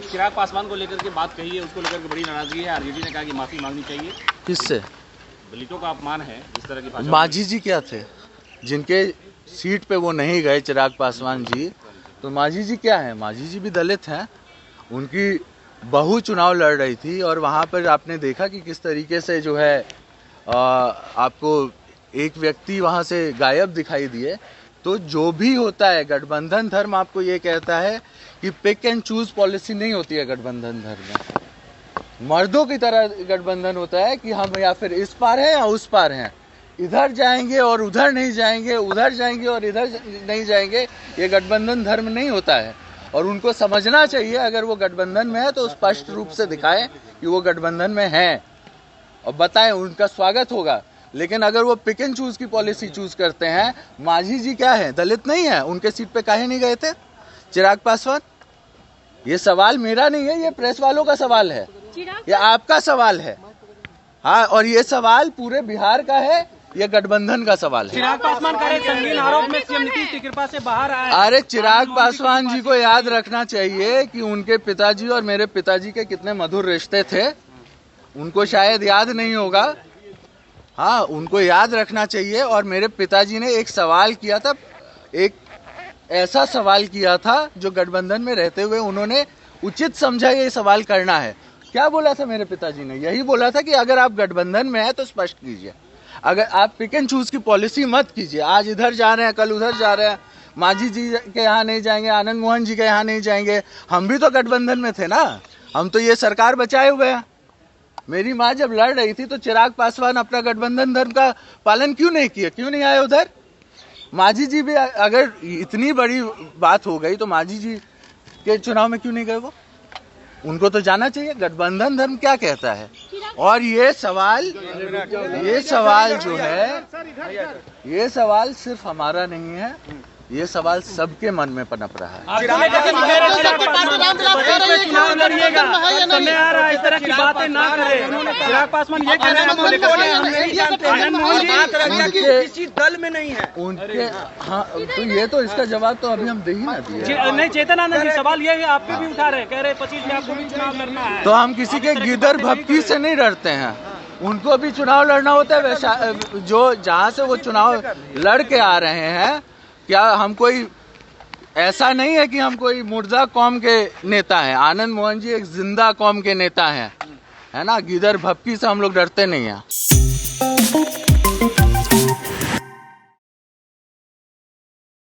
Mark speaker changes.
Speaker 1: चिराग पासवान को लेकर के बात कही है, उसको लेकर के बड़ी नाराजगी है। आरजेडी ने कहा कि माफी मांगनी चाहिए।
Speaker 2: किससे?
Speaker 1: दलितों का अपमान है इस तरह की भाषा।
Speaker 2: मांझी जी क्या थे जिनके सीट पे वो नहीं गए, चिराग पासवान जी? तो मांझी जी क्या है? मांझी जी भी दलित हैं। उनकी बहू चुनाव लड़ रही थी और वहाँ पर आपने देखा कि किस तरीके से जो है आपको एक व्यक्ति वहाँ से गायब दिखाई दिए। तो जो भी होता है, गठबंधन धर्म आपको ये कहता है कि पिक एंड चूज पॉलिसी नहीं होती है गठबंधन धर्म में। मर्दों की तरह गठबंधन होता है कि हम या फिर इस पार हैं या उस पार हैं, इधर जाएंगे और उधर नहीं जाएंगे, उधर जाएंगे और इधर नहीं जाएंगे। ये गठबंधन धर्म नहीं होता है और उनको समझना चाहिए। अगर वो गठबंधन में है तो स्पष्ट रूप से दिखाएं कि वो गठबंधन में हैं और बताएं, उनका स्वागत होगा। लेकिन अगर वो पिक एंड चूज की पॉलिसी चूज करते हैं, मांझी जी क्या है? दलित नहीं है? उनके सीट पे काहे नहीं गए थे चिराग पासवान? ये सवाल मेरा नहीं है, ये प्रेस वालों का सवाल है, ये आपका सवाल है। हाँ, और ये सवाल पूरे बिहार का है, ये गठबंधन का सवाल है।
Speaker 3: चिराग पासवान का संगीन आरोप में सीएम नीतीश की कृपा से बाहर आए।
Speaker 2: अरे चिराग पासवान जी को याद रखना चाहिए कि उनके पिताजी और मेरे पिताजी के कितने मधुर रिश्ते थे। उनको शायद याद नहीं होगा। हाँ, उनको याद रखना चाहिए। और मेरे पिताजी ने एक सवाल किया था, एक ऐसा सवाल किया था जो गठबंधन में रहते हुए उन्होंने उचित समझा ये सवाल करना है। क्या बोला था मेरे पिताजी ने? यही बोला था कि अगर आप गठबंधन में हैं तो स्पष्ट कीजिए, अगर आप पिक एंड चूज की पॉलिसी मत कीजिए। आज इधर जा रहे हैं, कल उधर जा रहे हैं, मांझी जी के यहाँ नहीं जाएंगे, आनंद मोहन जी के यहाँ नहीं जाएंगे। हम भी तो गठबंधन में थे ना, हम तो ये सरकार बचाए हुए हैं। मेरी माँ जब लड़ रही थी तो चिराग पासवान अपना गठबंधन धर्म का पालन क्यों नहीं किया? क्यों नहीं आए उधर? मांझी जी भी, अगर इतनी बड़ी बात हो गई तो मांझी जी के चुनाव में क्यों नहीं गए वो? उनको तो जाना चाहिए गठबंधन धर्म क्या कहता है। और ये सवाल जो है, ये सवाल सिर्फ हमारा नहीं है, ये सवाल सबके मन में पनप रहा है।
Speaker 3: चुनाव लड़िएगा, समय आ रहा है, इस तरह की बातें ना करें। चिराग पासवान ये कह रहे हैं किसी दल में नहीं है
Speaker 2: उनके। हाँ, तो ये तो इसका जवाब तो अभी हम दे ही ना दिए।
Speaker 3: नहीं, चेतनानंद जी सवाल ये है, आप पे भी उठा रहे, कह रहे 25 में आपको भी चुनाव लड़ना है।
Speaker 2: तो हम किसी के गिदर भपकी से नहीं डरते हैं, उनको भी चुनाव लड़ना होता है। वैसा जो जहाँ से वो चुनाव लड़ के आ रहे हैं, क्या हम कोई ऐसा नहीं है कि हम कोई मुर्दा कौम के नेता हैं। आनंद मोहन जी एक जिंदा कौम के नेता हैं, है ना। गिदर भपकी से हम लोग डरते नहीं हैं।